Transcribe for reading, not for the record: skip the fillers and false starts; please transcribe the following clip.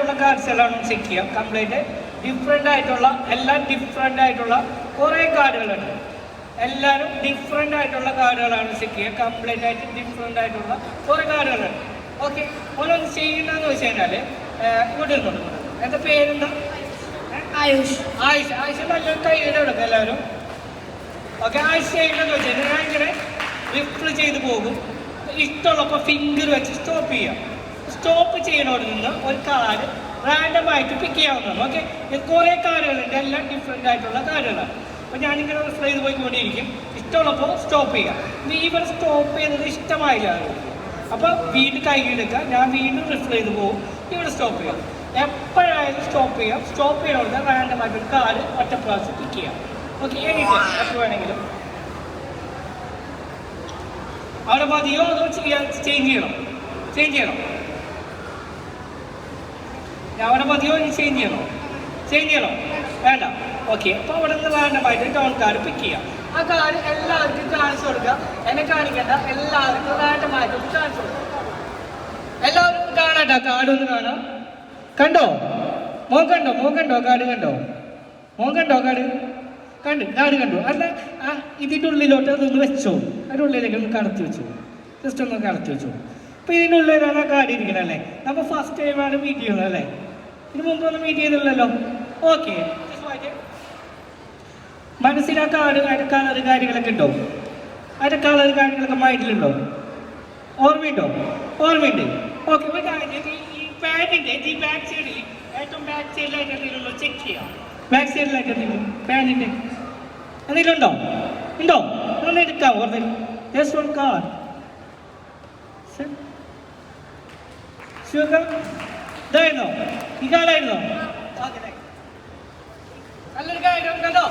ആയിട്ടുള്ള കാർഡ്സ് എല്ലാം ചെക്ക് ചെയ്യാം. കംപ്ലീറ്റ് ഡിഫറെൻ്റ് ആയിട്ടുള്ള എല്ലാം ഡിഫറെൻ്റ് ആയിട്ടുള്ള കുറേ കാർഡുകളുണ്ട്. എല്ലാവരും ഡിഫറെൻ്റ് ആയിട്ടുള്ള കാർഡുകളാണ് ചെക്ക് ചെയ്യുക. കംപ്ലീറ്റ് ആയിട്ട് ഡിഫറെൻ്റ് ആയിട്ടുള്ള കുറേ കാർഡുകളുണ്ട്. ഓക്കെ, ഓരോന്ന് ചെയ്യുന്നതെന്ന് വെച്ച് കഴിഞ്ഞാൽ ഇങ്ങോട്ട് ഇരുന്നുണ്ട്. എന്താ പേരെന്താ? ആയുഷ്. ആയുഷ്. ആയുഷ് നല്ലൊരു കൈയ്യുടെ എടുക്കുക എല്ലാവരും. ഓക്കെ, ആയുഷ് ചെയ്യുന്നതെന്ന് വെച്ച് കഴിഞ്ഞാൽ ഞാൻ ഇങ്ങനെ റിഫിൽ ചെയ്ത് പോകും. ഇഷ്ടമുള്ളപ്പോൾ ഫിംഗർ വെച്ച് സ്റ്റോപ്പ് ചെയ്യാം. സ്റ്റോപ്പ് ചെയ്യുന്നവിടെ നിന്ന് ഒരു കാർഡ് റാൻഡമായിട്ട് പിക്ക് ചെയ്യാവുന്നതാണ്. ഓക്കെ, കുറേ കാർഡുകളുണ്ട്, എല്ലാം ഡിഫറെൻ്റ് ആയിട്ടുള്ള കാർഡുകളാണ്. അപ്പോൾ ഞാനിങ്ങനെ റിഫിൽ ചെയ്ത് പോയിക്കൊണ്ടിരിക്കും. ഇഷ്ടമുള്ളപ്പോൾ സ്റ്റോപ്പ് ചെയ്യാം. ഇവിടെ സ്റ്റോപ്പ് ചെയ്യുന്നത് ഇഷ്ടമായില്ല. അപ്പോൾ വീണ്ടും കൈയെടുക്കുക. ഞാൻ വീണ്ടും റിഫിൽ ചെയ്ത് പോകും. ഇവിടെ സ്റ്റോപ്പ് ചെയ്യാം. എപ്പോഴായാലും സ്റ്റോപ്പ് ചെയ്യാം. സ്റ്റോപ്പ് ചെയ്യണമെന്ന് റാൻഡമായിട്ട് ഒരു കാർഡ് ഒറ്റ പ്രാവശ്യം പിക്ക് ചെയ്യാം. ഓക്കെ, എനിക്ക് എപ്പോൾ വേണമെങ്കിലും. അവിടെ മതിയോ അതോ ചേഞ്ച് ചെയ്യണം? ചേഞ്ച് ചെയ്യണം. അവിടെ മതിയോ ഇനി ചേഞ്ച് ചെയ്യണോ? ചേഞ്ച് ചെയ്യണോ? വേണ്ട. ഓക്കെ, അപ്പോൾ അവിടെ നിന്ന് റാൻഡമായിട്ട് ടോൺ കാർഡ് പിക്ക് ചെയ്യാം. ആ കാർഡ് എല്ലാവർക്കും കാണിച്ചു കൊടുക്കുക. എന്നെ കാണിക്കേണ്ട, എല്ലാവർക്കും റാൻഡമായിട്ട് കാണിച്ചു കൊടുക്കുക. എല്ലാവരും കാണാട്ടോ, കാർഡ് ഒന്ന് കാണാം. കണ്ടോ? മോൻ കണ്ടോ? മോൻ കണ്ടോ? കാർഡ് കണ്ടോ? മോൻ കണ്ടോ? കാർഡ് കാർഡ് കണ്ടു. അല്ല, ഇതിൻ്റെ ഉള്ളിലോട്ട് അതൊന്ന് വെച്ചോ. അതിൻ്റെ ഉള്ളിലേക്ക് ഒന്ന് കടത്തി വെച്ചോ. ജസ്റ്റ് ഒന്ന് കടത്തി വെച്ചോ. അപ്പോൾ ഇതിൻ്റെ ഉള്ളിലാണ് ആ കാർഡ് ഇരിക്കണം അല്ലേ? നമ്മൾ ഫസ്റ്റ് ടൈമാണ് മീറ്റ് ചെയ്യുന്നത് അല്ലേ? ഇതിന് മുമ്പൊന്നും മീറ്റ് ചെയ്തില്ലല്ലോ. ഓക്കെ, മനസ്സിൽ ആ കാർഡ് അതിൻ്റെ കളർ കാര്യങ്ങളൊക്കെ ഉണ്ടോ? അതിൻ്റെ കളർ കാര്യങ്ങളൊക്കെ മൈൻഡിലുണ്ടോ? ഓർമ്മയുണ്ടോ? ഓർമ്മയുണ്ട്. ഓക്കെ, ഒരു കാര്യം, ഈ പാൻറ്റിൻ്റെ ഈ ബാക്ക് സൈഡിൽ ഏറ്റവും ബാക്ക് സൈഡിലായിട്ട് എന്തെങ്കിലും ചെക്ക് ചെയ്യാം. ബാക്ക് സൈഡിലായിട്ട് എന്തെങ്കിലും പാൻറ്റിൻ്റെ എന്തെങ്കിലും ഉണ്ടോ? ഉണ്ടോ? ഒന്ന് എടുക്കാം. ഓർമ്മ ജസ്റ്റ് വൺ കാർഡ്. ഷുഗർ ഇതായിരുന്നോ? ഈ കാർഡായിരുന്നോ? നല്ലൊരു കാര്യം കണ്ടോ?